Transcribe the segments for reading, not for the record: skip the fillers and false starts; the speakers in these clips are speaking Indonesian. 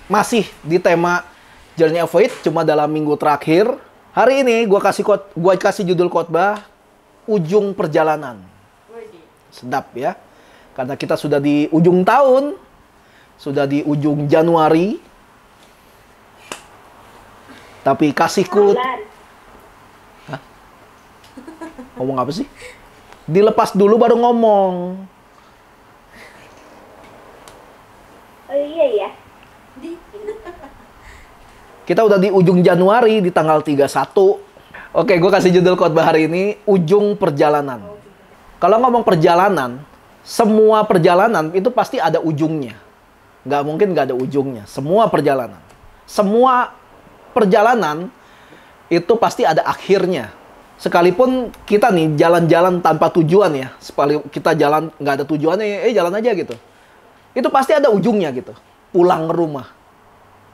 Masih di tema Journey of Faith, cuma dalam minggu terakhir. Hari ini gue kasih judul khotbah Ujung Perjalanan. Sedap ya, karena kita sudah di ujung tahun, sudah di ujung Januari. Tapi kasihku, hah? Ngomong apa sih? Dilepas dulu baru ngomong. Oh iya ya. Kita udah di ujung Januari, di tanggal 31. Oke, gue kasih judul khotbah hari ini, Ujung Perjalanan. Kalau ngomong perjalanan, semua perjalanan itu pasti ada ujungnya. Nggak mungkin nggak ada ujungnya. Semua perjalanan. Semua perjalanan itu pasti ada akhirnya. Sekalipun kita nih jalan-jalan tanpa tujuan ya. Kita jalan nggak ada tujuannya, jalan aja gitu. Itu pasti ada ujungnya gitu. Pulang ke rumah.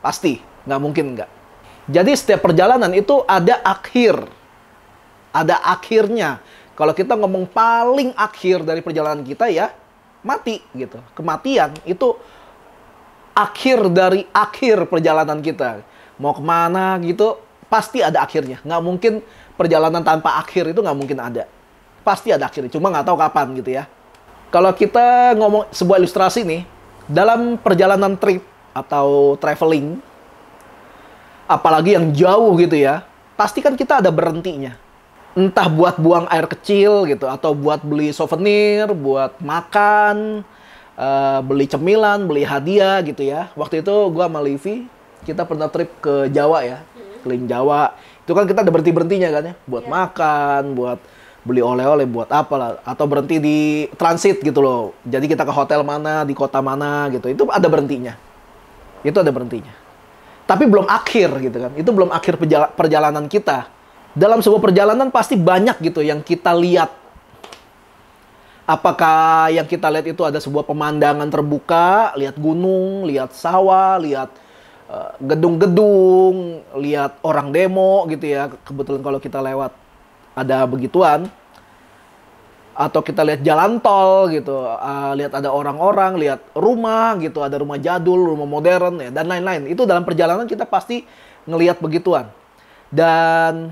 Pasti. Nggak mungkin nggak. Jadi setiap perjalanan itu ada akhir. Ada akhirnya. Kalau kita ngomong paling akhir dari perjalanan kita ya, mati gitu. Kematian itu akhir dari akhir perjalanan kita. Mau kemana gitu, pasti ada akhirnya. Nggak mungkin perjalanan tanpa akhir itu nggak mungkin ada. Pasti ada akhirnya, cuma nggak tahu kapan gitu ya. Kalau kita ngomong sebuah ilustrasi nih, dalam perjalanan trip atau traveling, apalagi yang jauh gitu ya, pasti kan kita ada berhentinya. Entah buat buang air kecil gitu, atau buat beli souvenir, buat makan, beli cemilan, beli hadiah gitu ya. Waktu itu gue sama Livi, kita pernah trip ke Jawa ya, keliling Jawa. Itu kan kita ada berhenti-berhentinya kan ya, buat makan, buat beli oleh-oleh, buat apa lah. Atau berhenti di transit gitu loh. Jadi kita ke hotel mana, di kota mana gitu, itu ada berhentinya. Itu ada berhentinya. Tapi belum akhir gitu kan. Itu belum akhir perjalanan kita. Dalam sebuah perjalanan pasti banyak gitu yang kita lihat. Apakah yang kita lihat itu ada sebuah pemandangan terbuka, lihat gunung, lihat sawah, lihat gedung-gedung, lihat orang demo gitu ya. Kebetulan kalau kita lewat ada begituan. Atau kita lihat jalan tol gitu, lihat ada orang-orang, lihat rumah gitu, ada rumah jadul, rumah modern ya, dan lain-lain. Itu dalam perjalanan kita pasti ngelihat begituan. Dan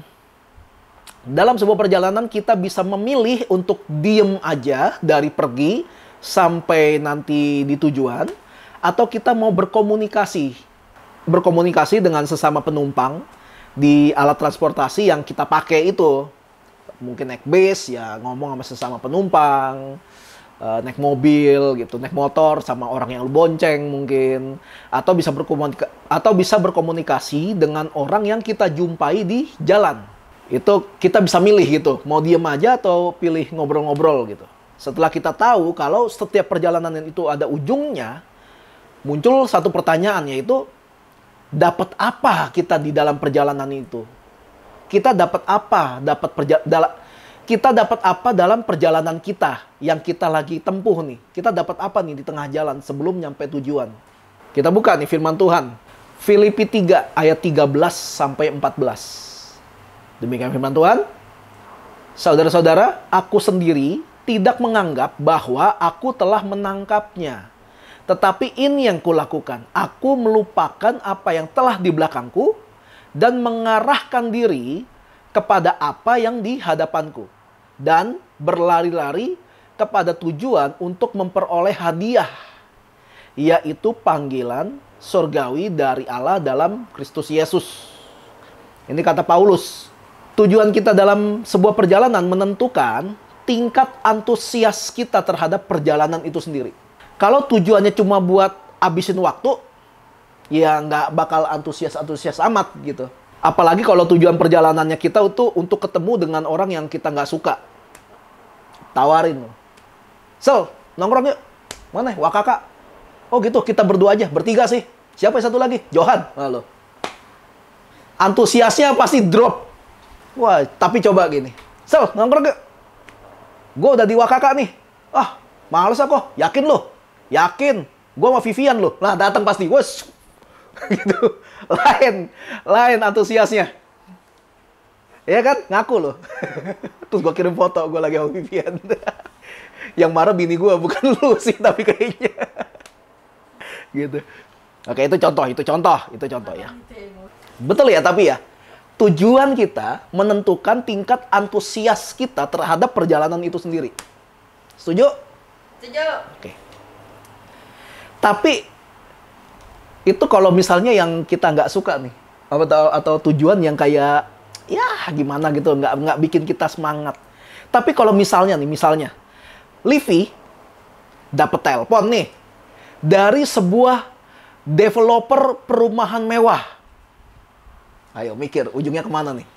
dalam sebuah perjalanan kita bisa memilih untuk diem aja dari pergi sampai nanti di tujuan, atau kita mau berkomunikasi dengan sesama penumpang di alat transportasi yang kita pakai itu. Mungkin naik bis ya, ngomong sama sesama penumpang, naik mobil gitu, naik motor sama orang yang lu bonceng mungkin, atau bisa berkomunikasi dengan orang yang kita jumpai di jalan. Itu kita bisa milih gitu, mau diem aja atau pilih ngobrol-ngobrol gitu. Setelah kita tahu kalau setiap perjalanan itu ada ujungnya, muncul satu pertanyaan, yaitu dapat apa kita di dalam perjalanan itu? Kita dapat apa? Kita dapat apa dalam perjalanan kita yang kita lagi tempuh nih? Kita dapat apa nih di tengah jalan sebelum nyampe tujuan? Kita buka nih firman Tuhan. Filipi 3 ayat 13 sampai 14. Demikian firman Tuhan. Saudara-saudara, aku sendiri tidak menganggap bahwa aku telah menangkapnya. Tetapi ini yang kulakukan. Aku melupakan apa yang telah di belakangku dan mengarahkan diri kepada apa yang di hadapanku. Dan berlari-lari kepada tujuan untuk memperoleh hadiah. Yaitu panggilan surgawi dari Allah dalam Kristus Yesus. Ini kata Paulus. Tujuan kita dalam sebuah perjalanan menentukan tingkat antusias kita terhadap perjalanan itu sendiri. Kalau tujuannya cuma buat habisin waktu, ya nggak bakal antusias amat gitu. Apalagi kalau tujuan perjalanannya kita itu untuk ketemu dengan orang yang kita nggak suka. Tawarin. Sel, nongkrong yuk. Mana? Wakaka. Oh gitu, kita berdua aja. Bertiga sih. Siapa yang satu lagi? Johan. Halo. Antusiasnya pasti drop. Wah, tapi coba gini. Sel, nongkrong yuk. Gue udah di Wakaka nih. Ah, males aku. Yakin lo? Yakin. Gue sama Vivian lo. Nah, datang pasti. Gue gitu. Lain antusiasnya. Ya kan? Ngaku loh. Terus gue kirim foto gue lagi sama Vivian. Yang marah bini gue, bukan lu sih tapi kayaknya. Gitu. Oke, itu contoh ya. Betul ya, tapi ya. Tujuan kita menentukan tingkat antusias kita terhadap perjalanan itu sendiri. Setuju? Setuju. Oke. Tapi itu kalau misalnya yang kita nggak suka nih, atau tujuan yang kayak ya gimana gitu, nggak bikin kita semangat. Tapi kalau misalnya Livi dapat telepon nih dari sebuah developer perumahan mewah. Ayo mikir ujungnya kemana nih?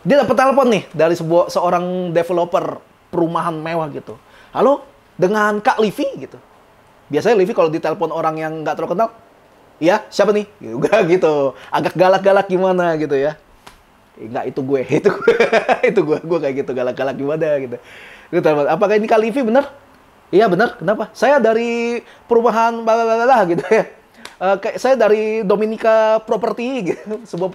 Dia dapat telepon nih dari seorang developer perumahan mewah gitu. Halo, dengan Kak Livi gitu. Biasanya Livi kalau ditelepon orang yang nggak terlalu kenal, iya siapa nih? Gitu. Agak galak-galak gimana gitu ya. Enggak, itu gue. Itu gue kayak gitu, galak-galak gimana gitu. Apakah ini Kak Livi bener? Iya bener, kenapa? Saya dari perumahan gitu ya. Saya dari Dominika Property gitu. Sebuah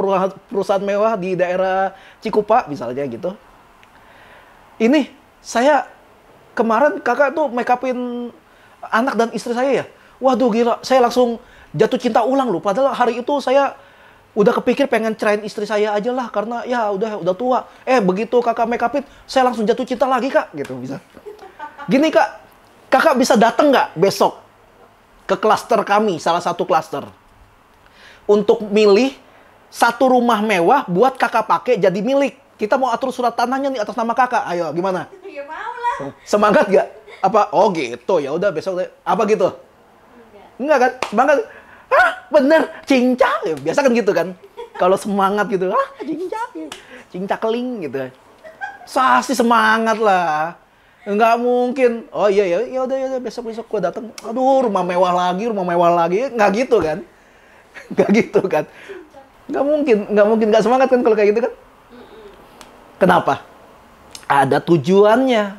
perusahaan mewah di daerah Cikupa misalnya gitu. Ini saya kemarin kakak tuh make upin anak dan istri saya ya. Waduh gila, saya langsung jatuh cinta ulang loh. Padahal hari itu saya udah kepikir pengen cerain istri saya aja lah karena ya udah tua. Begitu kakak make upin, saya langsung jatuh cinta lagi kak gitu bisa. Gini kak, kakak bisa datang nggak besok ke klaster kami, salah satu klaster, untuk milih satu rumah mewah buat kakak pakai jadi milik. Kita mau atur surat tanahnya nih atas nama kakak. Ayo gimana? Ya mau lah. Semangat gak? Apa? Oh gitu, ya udah besok deh. Apa gitu? Enggak kan? Semangat. Hah, bener, cincang. Ya, biasa kan gitu kan? Kalau semangat gitu, cincang. Cincang keling gitu. Pasti semangat lah. Enggak mungkin. Oh iya ya udah besok gua datang. Aduh, rumah mewah lagi. Enggak gitu kan? Enggak gitu kan? Enggak mungkin enggak semangat kan kalau kayak gitu kan? Kenapa? Ada tujuannya.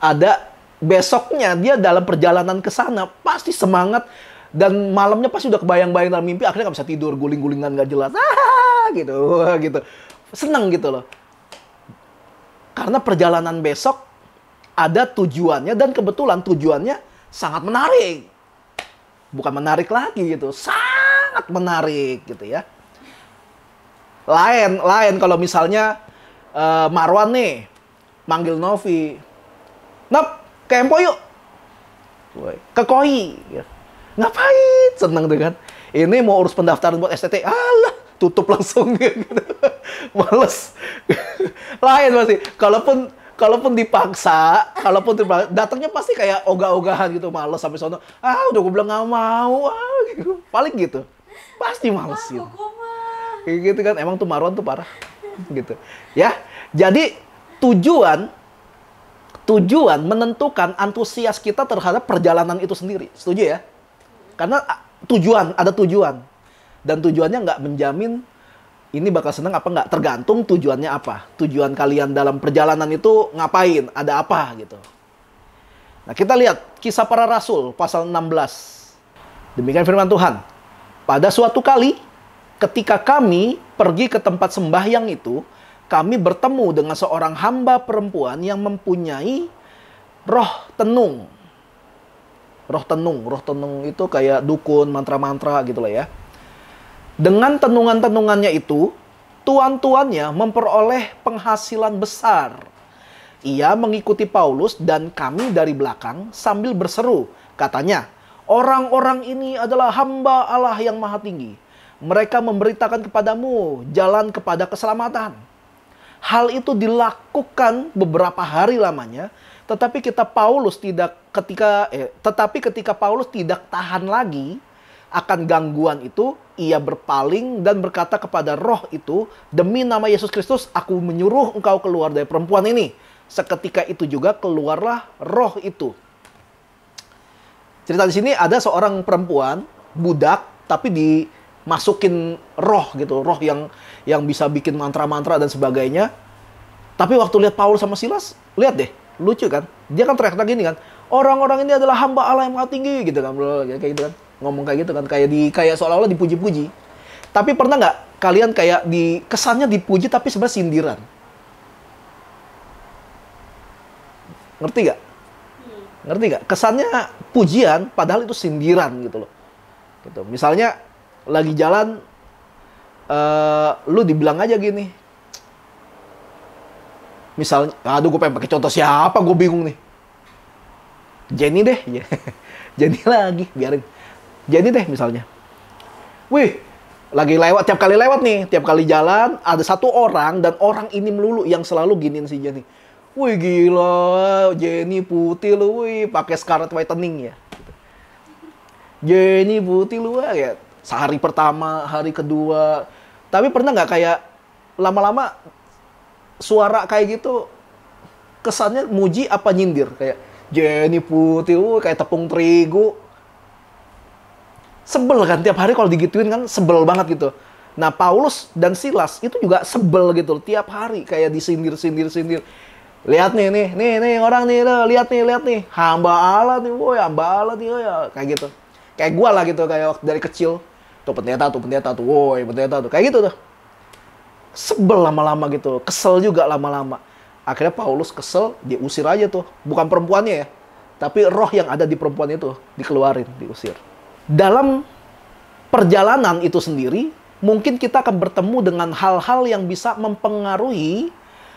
Ada besoknya dia dalam perjalanan ke sana pasti semangat dan malamnya pasti udah kebayang-bayang dalam mimpi, akhirnya nggak bisa tidur, guling-gulingan nggak jelas. Gitu. Seneng gitu loh. Karena perjalanan besok ada tujuannya dan kebetulan tujuannya sangat menarik. Bukan menarik lagi gitu, sangat menarik gitu ya. Lain kalau misalnya Marwan nih manggil Novi. Nop, ke Empo yuk. Ke Koi. Ngapain? Seneng tuh kan. Ini mau urus pendaftaran buat STT. Alah, tutup langsung gitu. Males. Lain pasti. Kalaupun dipaksa, datangnya pasti kayak ogah-ogahan gitu, males sampai sono. Udah gue bilang nggak mau. Gitu. Paling gitu. Pasti males gitu. Kayak gitu kan. Emang tuh Marwan tuh parah. Gitu. Ya. Jadi tujuan menentukan antusias kita terhadap perjalanan itu sendiri. Setuju ya? Karena ada tujuan. Dan tujuannya nggak menjamin ini bakal seneng apa nggak. Tergantung tujuannya apa. Tujuan kalian dalam perjalanan itu ngapain, ada apa gitu. Nah kita lihat Kisah Para Rasul pasal 16. Demikian firman Tuhan. Pada suatu kali ketika kami pergi ke tempat sembahyang itu, kami bertemu dengan seorang hamba perempuan yang mempunyai roh tenung. Roh tenung itu kayak dukun, mantra-mantra gitu lah ya. Dengan tenungan-tenungannya itu, tuan-tuannya memperoleh penghasilan besar. Ia mengikuti Paulus dan kami dari belakang sambil berseru. Katanya, orang-orang ini adalah hamba Allah yang maha tinggi. Mereka memberitakan kepadamu jalan kepada keselamatan. Hal itu dilakukan beberapa hari lamanya, tetapi ketika Paulus tidak tahan lagi akan gangguan itu, ia berpaling dan berkata kepada roh itu, demi nama Yesus Kristus, aku menyuruh engkau keluar dari perempuan ini. Seketika itu juga keluarlah roh itu. Cerita di sini ada seorang perempuan, budak, tapi dimasukin roh gitu, roh yang bisa bikin mantra-mantra dan sebagainya. Tapi waktu lihat Paulus sama Silas, lihat deh, lucu kan? Dia kan teriak-teriak gini kan, orang-orang ini adalah hamba Allah yang maha tinggi gitu kan, kayak gitu kan, ngomong kayak gitu kan, kayak seolah-olah dipuji-puji. Tapi pernah nggak kalian kayak kesannya dipuji tapi sebenarnya sindiran. Ngerti gak? Ngerti gak? Kesannya pujian padahal itu sindiran gitu loh. Gitu. Misalnya lagi jalan, lu dibilang aja gini. Misalnya, aduh gue pengen pakai contoh siapa, gue bingung nih. Jenny deh. Jenny lagi, biarin. Jenny deh misalnya. Wih, lagi lewat, tiap kali lewat nih, tiap kali jalan, ada satu orang, dan orang ini melulu yang selalu giniin si Jenny. Wih gila, Jenny putih lu, wih, pakai Scarlet Whitening ya. Jenny putih lu ya. Sehari pertama, hari kedua. Tapi pernah nggak kayak lama-lama suara kayak gitu kesannya muji apa nyindir? Kayak Jenny putih, kayak tepung terigu. Sebel kan tiap hari kalau digituin kan sebel banget gitu. Nah Paulus dan Silas itu juga sebel gitu tiap hari kayak disindir. Lihat nih orang nih, lihat nih, hamba Allah nih, woy, kayak gitu. Kayak gua lah gitu, kayak waktu dari kecil. Tuh pendeta tuh, woy, pendeta tuh, kayak gitu tuh. Sebel lama-lama gitu, kesel juga lama-lama. Akhirnya Paulus kesel, dia usir aja tuh. Bukan perempuannya ya, tapi roh yang ada di perempuan itu dikeluarin, diusir. Dalam perjalanan itu sendiri, mungkin kita akan bertemu dengan hal-hal yang bisa mempengaruhi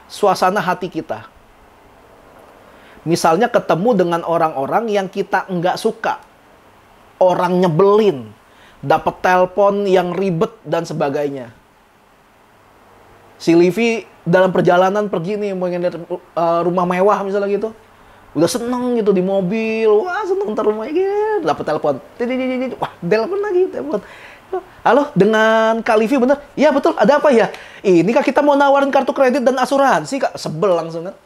suasana hati kita. Misalnya ketemu dengan orang-orang yang kita nggak suka. Orang nyebelin. Dapat telepon yang ribet dan sebagainya. Si Livi dalam perjalanan pergi nih, mau ngeliat rumah mewah misalnya gitu. Udah seneng gitu di mobil. Wah seneng ntar rumahnya gitu. Dapat telepon. Wah telepon lagi. Halo, dengan Kak Livi bener? Iya betul, ada apa ya? Ini Kak kita mau nawarin kartu kredit dan asuransi Kak. Sebel langsung kan.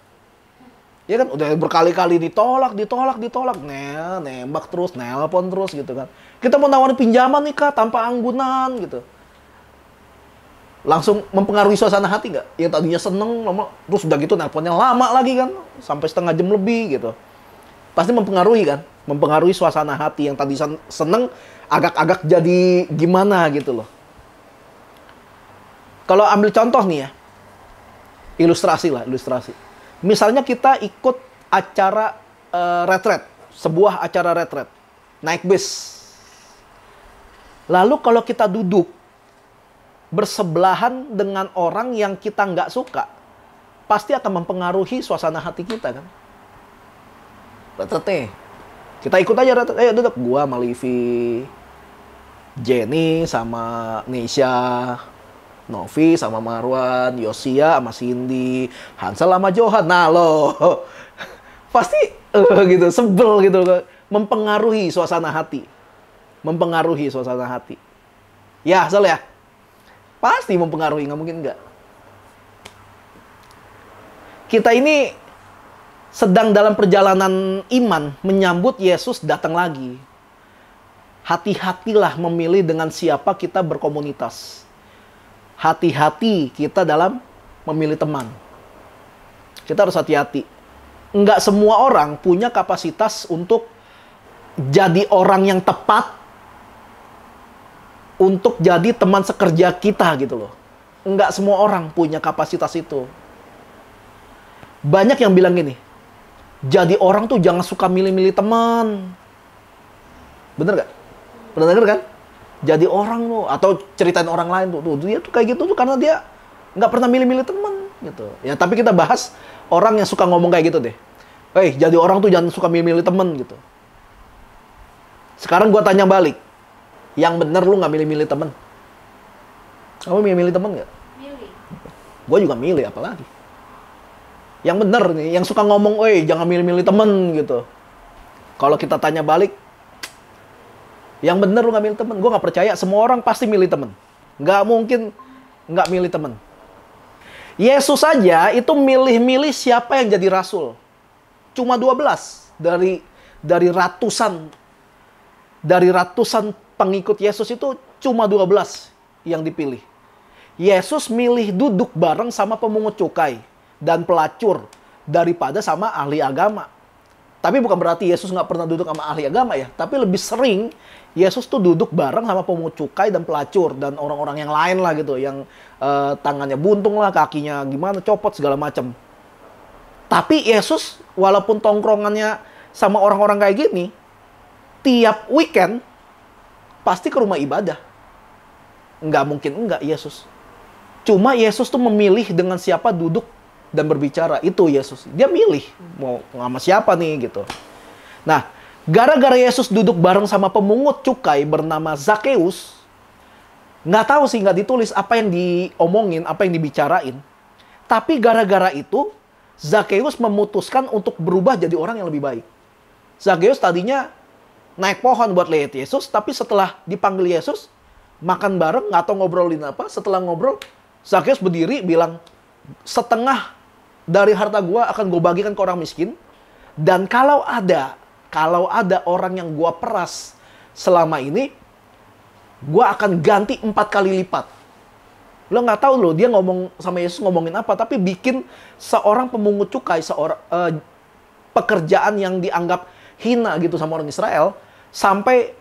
Ya kan, udah berkali-kali ditolak. Nembak terus, nelpon terus gitu kan. Kita mau nawarin pinjaman nih Kak, tanpa anggunan gitu. Langsung mempengaruhi suasana hati nggak? Yang tadinya seneng, terus udah gitu nelponnya lama lagi kan. Sampai setengah jam lebih gitu. Pasti mempengaruhi kan? Mempengaruhi suasana hati yang tadi seneng, agak-agak jadi gimana gitu loh. Kalau ambil contoh nih ya, ilustrasi. Misalnya kita ikut acara retret, sebuah acara retret, naik bis. Lalu kalau kita duduk bersebelahan dengan orang yang kita nggak suka, pasti akan mempengaruhi suasana hati kita kan. Retret kita ikut aja retret, ayo duduk. Gua sama Livi, Jenny sama Nisha, Novi sama Marwan, Yosia sama Cindy, Hansel sama Johan. Nah lo pasti gitu, sebel gitu, mempengaruhi suasana hati. Ya, Hansel ya? Pasti mempengaruhi, nggak mungkin nggak. Kita ini sedang dalam perjalanan iman menyambut Yesus datang lagi. Hati-hatilah memilih dengan siapa kita berkomunitas. Hati-hati kita dalam memilih teman. Kita harus hati-hati. Enggak semua orang punya kapasitas untuk jadi orang yang tepat untuk jadi teman sekerja kita gitu loh. Enggak semua orang punya kapasitas itu. Banyak yang bilang gini, jadi orang tuh jangan suka milih-milih teman. Bener gak? Pernah denger kan? Jadi orang tuh, atau ceritain orang lain tuh dia tuh kayak gitu tuh karena dia nggak pernah milih-milih teman gitu. Ya tapi kita bahas orang yang suka ngomong kayak gitu deh. Jadi orang tuh jangan suka milih-milih teman gitu. Sekarang gua tanya balik, yang bener lu nggak milih-milih teman? Kamu milih-milih teman nggak? Milih. Gua juga milih, apalagi. Yang bener nih, yang suka ngomong, jangan milih-milih teman gitu. Kalau kita tanya balik, yang bener lu nggak milih temen. Gue nggak percaya semua orang pasti milih temen. Nggak mungkin nggak milih temen. Yesus saja itu milih-milih siapa yang jadi rasul. Cuma 12 dari ratusan pengikut Yesus itu cuma 12 yang dipilih. Yesus milih duduk bareng sama pemungut cukai dan pelacur daripada sama ahli agama. Tapi bukan berarti Yesus nggak pernah duduk sama ahli agama ya. Tapi lebih sering Yesus tuh duduk bareng sama pemungut cukai dan pelacur dan orang-orang yang lain lah gitu, yang tangannya buntung lah, kakinya gimana, copot segala macam. Tapi Yesus walaupun tongkrongannya sama orang-orang kayak gini, tiap weekend pasti ke rumah ibadah. Nggak mungkin enggak Yesus. Cuma Yesus tuh memilih dengan siapa duduk dan berbicara. Itu Yesus. Dia milih mau sama siapa nih gitu. Nah, gara-gara Yesus duduk bareng sama pemungut cukai bernama Zakeus, nggak tahu sih, nggak ditulis apa yang diomongin, apa yang dibicarain. Tapi gara-gara itu, Zakeus memutuskan untuk berubah jadi orang yang lebih baik. Zakeus tadinya naik pohon buat lihat Yesus, tapi setelah dipanggil Yesus, makan bareng, nggak tahu ngobrolin apa. Setelah ngobrol, Zakeus berdiri bilang, setengah dari harta gua akan gue bagikan ke orang miskin. Dan kalau ada orang yang gua peras selama ini, gua akan ganti 4 kali lipat. Lo nggak tahu loh, dia ngomong sama Yesus ngomongin apa, tapi bikin seorang pemungut cukai, pekerjaan yang dianggap hina gitu sama orang Israel, sampai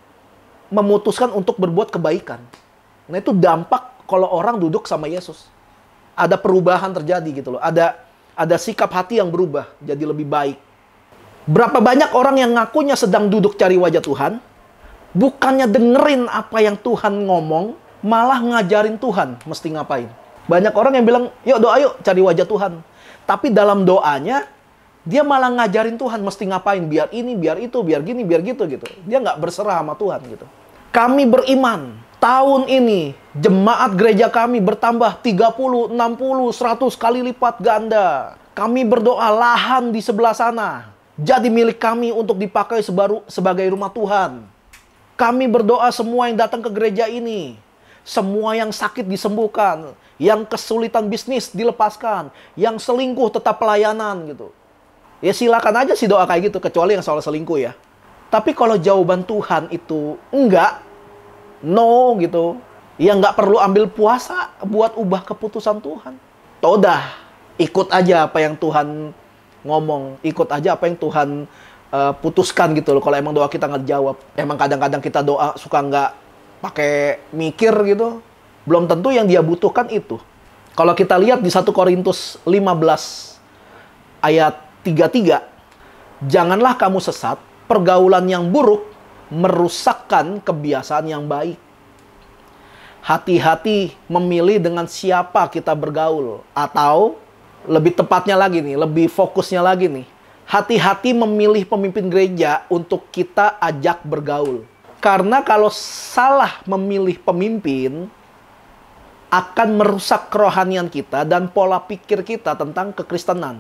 memutuskan untuk berbuat kebaikan. Nah itu dampak kalau orang duduk sama Yesus. Ada perubahan terjadi gitu loh. Ada sikap hati yang berubah jadi lebih baik. Berapa banyak orang yang ngakunya sedang duduk cari wajah Tuhan, bukannya dengerin apa yang Tuhan ngomong, malah ngajarin Tuhan mesti ngapain. Banyak orang yang bilang, yuk doa yuk cari wajah Tuhan. Tapi dalam doanya, dia malah ngajarin Tuhan mesti ngapain. Biar ini, biar itu, biar gini, biar gitu. Dia nggak berserah sama Tuhan gitu. Kami beriman, tahun ini jemaat gereja kami bertambah 30, 60, 100 kali lipat ganda. Kami berdoa lahan di sebelah sana jadi milik kami untuk dipakai sebagai rumah Tuhan. Kami berdoa semua yang datang ke gereja ini, semua yang sakit disembuhkan, yang kesulitan bisnis dilepaskan, yang selingkuh tetap pelayanan gitu. Ya silakan aja sih doa kayak gitu, kecuali yang soal selingkuh ya. Tapi kalau jawaban Tuhan itu enggak, no gitu, ya nggak perlu ambil puasa buat ubah keputusan Tuhan. Todah, ikut aja apa yang Tuhan ngomong, ikut aja apa yang Tuhan putuskan gitu loh. Kalau emang doa kita nggak dijawab, emang kadang-kadang kita doa suka nggak pakai mikir gitu, belum tentu yang dia butuhkan itu. Kalau kita lihat di 1 Korintus 15 ayat 33, janganlah kamu sesat, pergaulan yang buruk merusakkan kebiasaan yang baik. Hati-hati memilih dengan siapa kita bergaul. Atau lebih tepatnya lagi nih, lebih fokusnya lagi nih, hati-hati memilih pemimpin gereja untuk kita ajak bergaul. Karena kalau salah memilih pemimpin, akan merusak kerohanian kita dan pola pikir kita tentang kekristenan.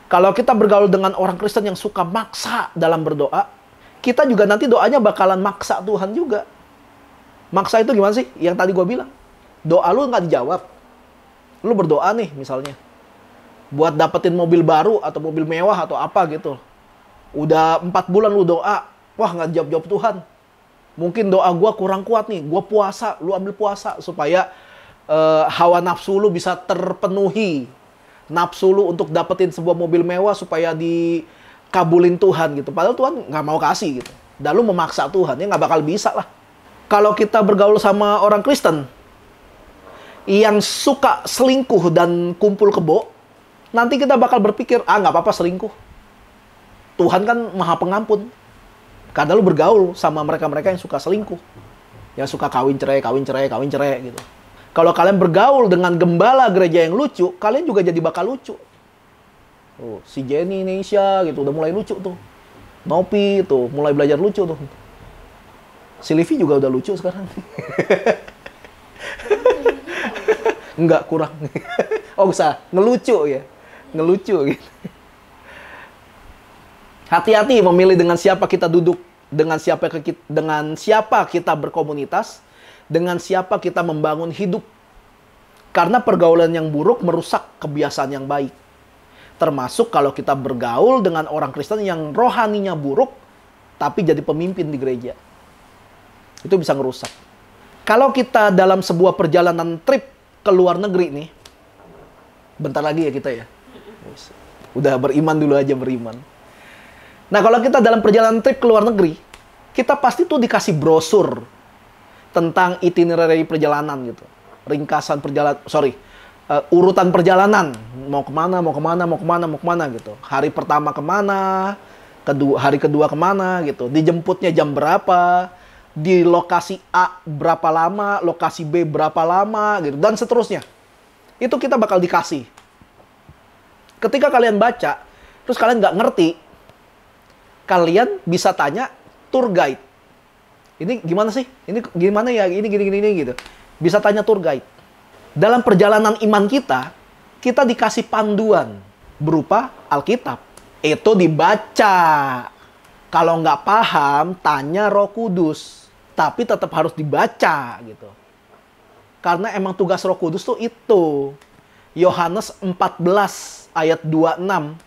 Kalau kita bergaul dengan orang Kristen yang suka maksa dalam berdoa, kita juga nanti doanya bakalan maksa Tuhan juga. Maksa itu gimana sih? Yang tadi gue bilang. Doa lu nggak dijawab. Lu berdoa nih misalnya, buat dapetin mobil baru atau mobil mewah atau apa gitu. Udah 4 bulan lu doa, wah nggak jawab-jawab Tuhan. Mungkin doa gue kurang kuat nih, gue puasa, lu ambil puasa supaya hawa nafsu lu bisa terpenuhi. Nafsu lu untuk dapetin sebuah mobil mewah supaya dikabulin Tuhan gitu. Padahal Tuhan nggak mau kasih gitu. Dan lu memaksa Tuhan, ya nggak bakal bisa lah. Kalau kita bergaul sama orang Kristen yang suka selingkuh dan kumpul kebo, nanti kita bakal berpikir, nggak apa-apa selingkuh. Tuhan kan maha pengampun. Karena lu bergaul sama mereka-mereka yang suka selingkuh. Yang suka kawin cerai gitu. Kalau kalian bergaul dengan gembala gereja yang lucu, kalian juga jadi bakal lucu. Oh, si Jenny Indonesia gitu, udah mulai lucu tuh. Nopi tuh, mulai belajar lucu tuh. Si Livi juga udah lucu sekarang. Enggak, kurang. Oh, usah ngelucu ya. Ngelucu gitu. Hati-hati memilih dengan siapa kita duduk, dengan siapa kita berkomunitas, dengan siapa kita membangun hidup. Karena pergaulan yang buruk merusak kebiasaan yang baik. Termasuk kalau kita bergaul dengan orang Kristen yang rohaninya buruk, tapi jadi pemimpin di gereja. Itu bisa ngerusak. Kalau kita dalam sebuah perjalanan trip ke luar negeri nih, bentar lagi ya kita ya. Udah beriman dulu aja, beriman. Nah, kalau kita dalam perjalanan trip ke luar negeri, kita pasti tuh dikasih brosur tentang itinerary perjalanan gitu. Ringkasan perjalanan, urutan perjalanan. Mau kemana, mau kemana, mau kemana, mau kemana gitu. Hari pertama kemana, hari kedua kemana gitu. Dijemputnya jam berapa, di lokasi A berapa lama, lokasi B berapa lama gitu. Dan seterusnya. Itu kita bakal dikasih. Ketika kalian baca, terus kalian nggak ngerti, kalian bisa tanya tour guide. Ini gimana sih? Ini gimana ya? Ini gini gitu. Bisa tanya tour guide. Dalam perjalanan iman kita, kita dikasih panduan berupa Alkitab. Itu dibaca. Kalau nggak paham, tanya Roh Kudus. Tapi tetap harus dibaca gitu. Karena emang tugas Roh Kudus tuh itu. Yohanes 14 ayat 26.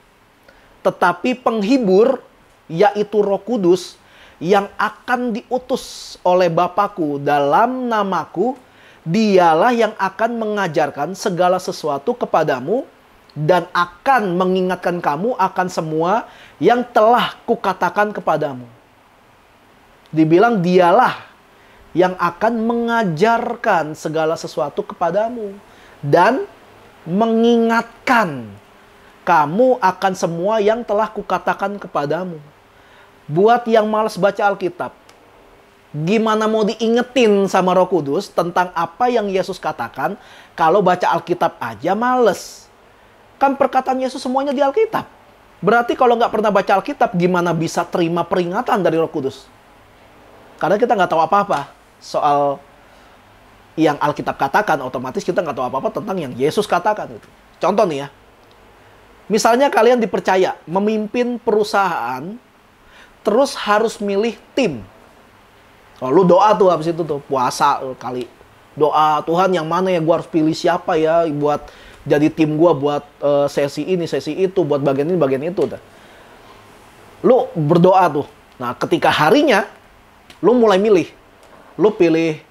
Tetapi penghibur, yaitu Roh Kudus, yang akan diutus oleh Bapakku dalam namaku, dialah yang akan mengajarkan segala sesuatu kepadamu dan akan mengingatkan kamu akan semua yang telah kukatakan kepadamu. Dibilang dialah yang akan mengajarkan segala sesuatu kepadamu dan mengingatkan kamu akan semua yang telah kukatakan kepadamu. Buat yang malas baca Alkitab, gimana mau diingetin sama Roh Kudus tentang apa yang Yesus katakan kalau baca Alkitab aja males? Kan perkataan Yesus semuanya di Alkitab. Berarti kalau nggak pernah baca Alkitab, gimana bisa terima peringatan dari Roh Kudus? Karena kita nggak tahu apa-apa soal yang Alkitab katakan, otomatis kita nggak tahu apa-apa tentang yang Yesus katakan. Contoh nih ya. Misalnya kalian dipercaya memimpin perusahaan, terus harus milih tim. Oh, lu doa tuh habis itu tuh, puasa kali. Doa, Tuhan yang mana ya gue harus pilih siapa ya buat jadi tim gue buat sesi ini, sesi itu, buat bagian ini, bagian itu. Lu berdoa tuh. Nah, ketika harinya, lu mulai milih. Lu pilih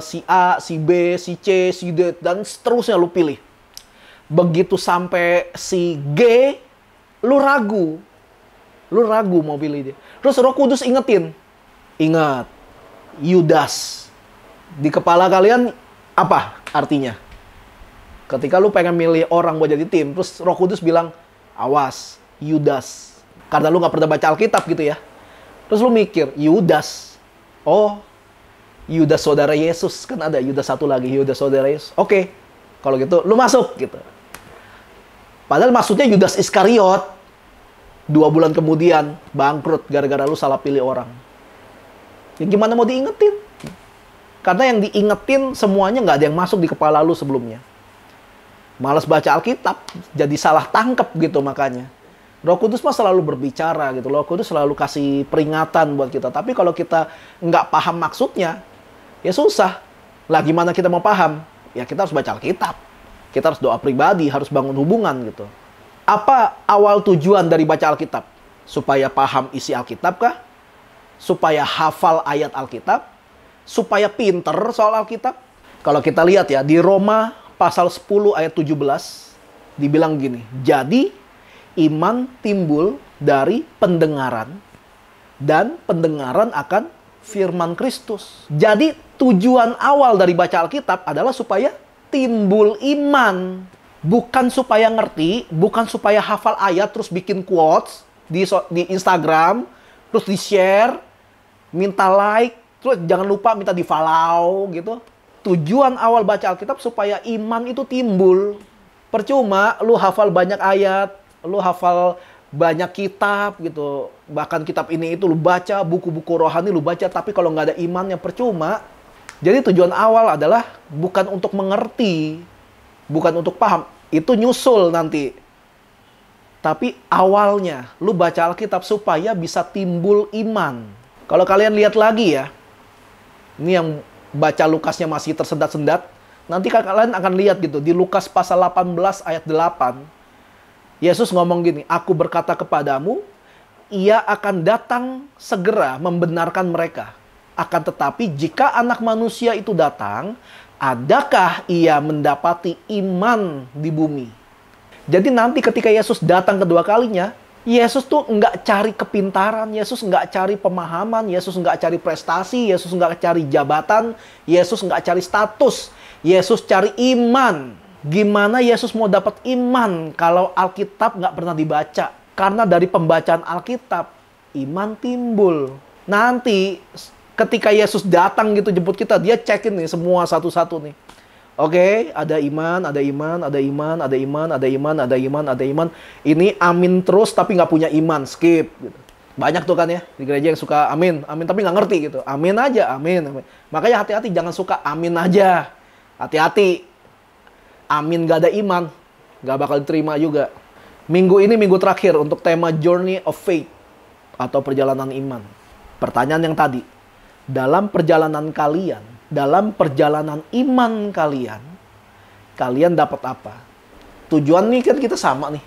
si A, si B, si C, si D, dan seterusnya lu pilih. Begitu sampai si G, lu ragu. Lu ragu mau pilih dia. Terus Roh Kudus ingetin. Ingat, Yudas. Di kepala kalian apa artinya? Ketika lu pengen milih orang buat jadi tim, terus Roh Kudus bilang, awas, Yudas. Karena lu gak pernah baca Alkitab gitu ya. Terus lu mikir, Yudas. Oh, Yudas saudara Yesus. Kan ada Yudas satu lagi, Yudas saudara Yesus. Oke, kalau gitu lu masuk gitu. Padahal maksudnya Yudas Iskariot. 2 bulan kemudian bangkrut gara-gara lu salah pilih orang. Ya gimana mau diingetin? Karena yang diingetin semuanya nggak ada yang masuk di kepala lu sebelumnya. Malas baca Alkitab, jadi salah tangkep gitu makanya. Roh Kudus mah selalu berbicara gitu. Roh Kudus selalu kasih peringatan buat kita. Tapi kalau kita nggak paham maksudnya, ya susah. Lah gimana kita mau paham? Ya kita harus baca Alkitab. Kita harus doa pribadi, harus bangun hubungan gitu. Apa awal tujuan dari baca Alkitab? Supaya paham isi Alkitab kah? Supaya hafal ayat Alkitab? Supaya pinter soal Alkitab? Kalau kita lihat ya, di Roma pasal 10 ayat 17, dibilang gini, jadi iman timbul dari pendengaran, dan pendengaran akan firman Kristus. Jadi tujuan awal dari baca Alkitab adalah supaya timbul iman. Bukan supaya ngerti, bukan supaya hafal ayat terus bikin quotes di Instagram, terus di-share, minta like, terus jangan lupa minta di-follow gitu. Tujuan awal baca Alkitab supaya iman itu timbul. Percuma lu hafal banyak ayat, lu hafal banyak kitab gitu. Bahkan kitab ini itu lu baca, buku-buku rohani lu baca, tapi kalau nggak ada imannya percuma. Jadi tujuan awal adalah bukan untuk mengerti, bukan untuk paham. Itu nyusul nanti. Tapi awalnya, lu baca Alkitab supaya bisa timbul iman. Kalau kalian lihat lagi ya, ini yang baca Lukasnya masih tersendat-sendat, nanti kalian akan lihat gitu, di Lukas pasal 18 ayat 8, Yesus ngomong gini, aku berkata kepadamu, ia akan datang segera membenarkan mereka. Akan tetapi jika anak manusia itu datang, adakah ia mendapati iman di bumi? Jadi nanti ketika Yesus datang kedua kalinya, Yesus tuh nggak cari kepintaran, Yesus nggak cari pemahaman, Yesus nggak cari prestasi, Yesus nggak cari jabatan, Yesus nggak cari status, Yesus cari iman. Gimana Yesus mau dapat iman kalau Alkitab nggak pernah dibaca? Karena dari pembacaan Alkitab, iman timbul. Nanti ketika Yesus datang gitu jemput kita, dia cekin nih semua satu-satu nih. Oke, ada iman, ada iman, ada iman, ada iman, ada iman, ada iman, ada iman. Ini amin terus tapi nggak punya iman, skip. Gitu. Banyak tuh kan ya di gereja yang suka amin, amin tapi nggak ngerti gitu. Amin aja, amin, amin. Makanya hati-hati, jangan suka amin aja. Hati-hati, amin gak ada iman, nggak bakal diterima juga. Minggu ini minggu terakhir untuk tema Journey of Faith atau perjalanan iman. Pertanyaan yang tadi, dalam perjalanan kalian, dalam perjalanan iman kalian, kalian dapat apa? Tujuan nih kan kita sama nih.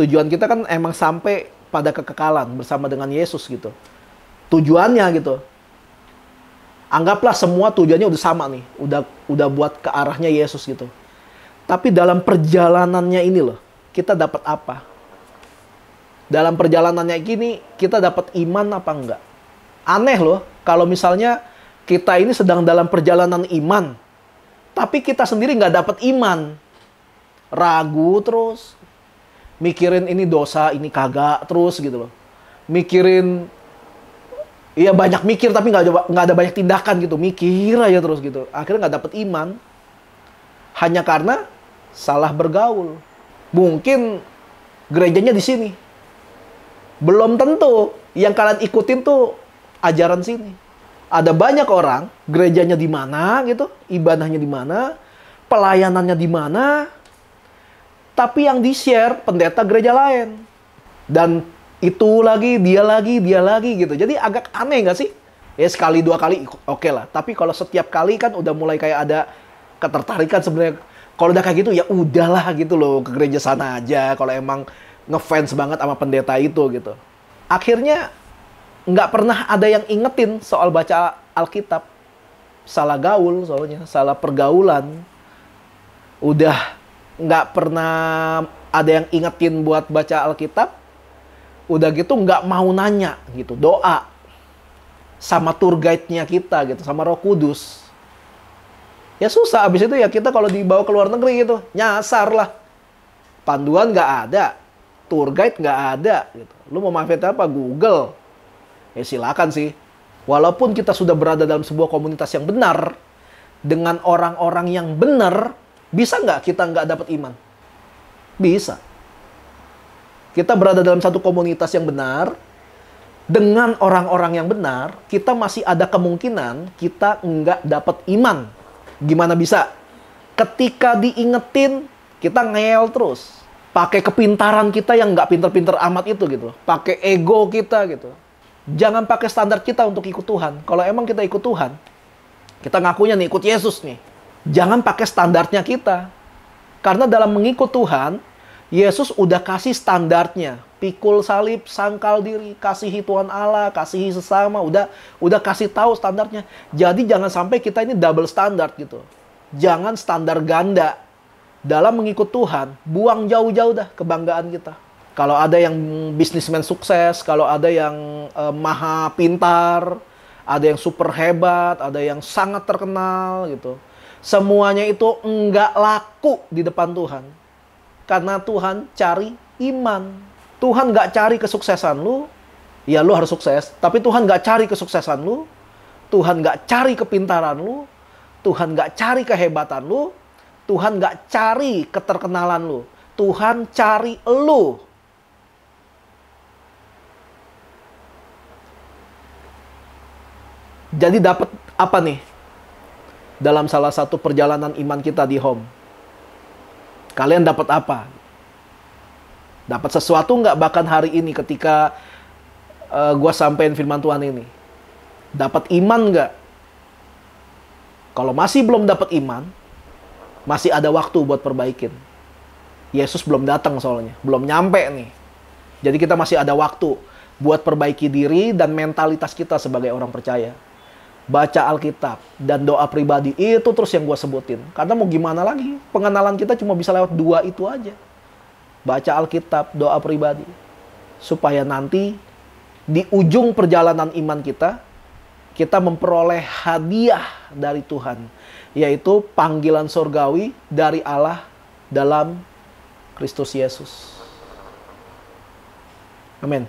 Tujuan kita kan emang sampai pada kekekalan bersama dengan Yesus gitu. Tujuannya gitu. Anggaplah semua tujuannya udah sama nih. Udah buat ke arahnya Yesus gitu. Tapi dalam perjalanannya ini loh, kita dapat apa? Dalam perjalanannya gini, kita dapat iman apa enggak? Aneh loh, kalau misalnya kita ini sedang dalam perjalanan iman, tapi kita sendiri nggak dapat iman. Ragu terus. Mikirin ini dosa, ini kagak terus gitu loh. Mikirin, iya banyak mikir tapi nggak ada banyak tindakan gitu. Mikir aja terus gitu. Akhirnya nggak dapat iman. Hanya karena salah bergaul. Mungkin gerejanya di sini. Belum tentu yang kalian ikutin tuh ajaran sini. Ada banyak orang, gerejanya di mana gitu, ibadahnya di mana, pelayanannya di mana, tapi yang di-share pendeta gereja lain. Dan itu lagi, dia lagi gitu. Jadi agak aneh nggak sih? Ya sekali dua kali oke lah. Tapi kalau setiap kali kan udah mulai kayak ada ketertarikan sebenarnya. Kalau udah kayak gitu ya udahlah gitu loh, ke gereja sana aja. Kalau emang ngefans banget sama pendeta itu gitu. Akhirnya nggak pernah ada yang ingetin soal baca Alkitab. Salah gaul soalnya, salah pergaulan. Udah nggak pernah ada yang ingetin buat baca Alkitab. Udah gitu nggak mau nanya gitu, doa. Sama tour guide-nya kita gitu, sama Roh Kudus. Ya susah, abis itu ya kita kalau dibawa ke luar negeri gitu, nyasar lah. Panduan nggak ada, tour guide nggak ada gitu. Lu mau manfaat apa? Google. Ya silakan sih. Walaupun kita sudah berada dalam sebuah komunitas yang benar, dengan orang-orang yang benar, bisa nggak kita nggak dapat iman? Bisa. Kita berada dalam satu komunitas yang benar, dengan orang-orang yang benar, kita masih ada kemungkinan kita nggak dapat iman. Gimana bisa? Ketika diingetin, kita ngeyel terus. Pakai kepintaran kita yang nggak pinter-pinter amat itu gitu. Pakai ego kita gitu. Jangan pakai standar kita untuk ikut Tuhan. Kalau emang kita ikut Tuhan, kita ngakunya nih ikut Yesus nih. Jangan pakai standarnya kita. Karena dalam mengikut Tuhan, Yesus udah kasih standarnya. Pikul salib, sangkal diri, kasihi Tuhan Allah, kasihi sesama. Udah kasih tahu standarnya. Jadi jangan sampai kita ini double standard gitu. Jangan standar ganda. Dalam mengikut Tuhan, buang jauh-jauh dah kebanggaan kita. Kalau ada yang bisnismen sukses, kalau ada yang maha pintar, ada yang super hebat, ada yang sangat terkenal gitu. Semuanya itu enggak laku di depan Tuhan. Karena Tuhan cari iman. Tuhan nggak cari kesuksesan lu, ya lu harus sukses. Tapi Tuhan nggak cari kesuksesan lu, Tuhan nggak cari kepintaran lu, Tuhan nggak cari kehebatan lu, Tuhan nggak cari keterkenalan lu. Tuhan cari lu. Jadi dapat apa nih? Dalam salah satu perjalanan iman kita di home. Kalian dapat apa? Dapat sesuatu nggak bahkan hari ini ketika gue sampein firman Tuhan ini? Dapat iman nggak? Kalau masih belum dapat iman, masih ada waktu buat perbaikin. Yesus belum datang soalnya. Belum nyampe nih. Jadi kita masih ada waktu buat perbaiki diri dan mentalitas kita sebagai orang percaya. Baca Alkitab dan doa pribadi, itu terus yang gue sebutin. Karena mau gimana lagi, pengenalan kita cuma bisa lewat dua itu aja. Baca Alkitab, doa pribadi. supaya nanti di ujung perjalanan iman kita, kita memperoleh hadiah dari Tuhan, yaitu panggilan surgawi dari Allah dalam Kristus Yesus. Amin.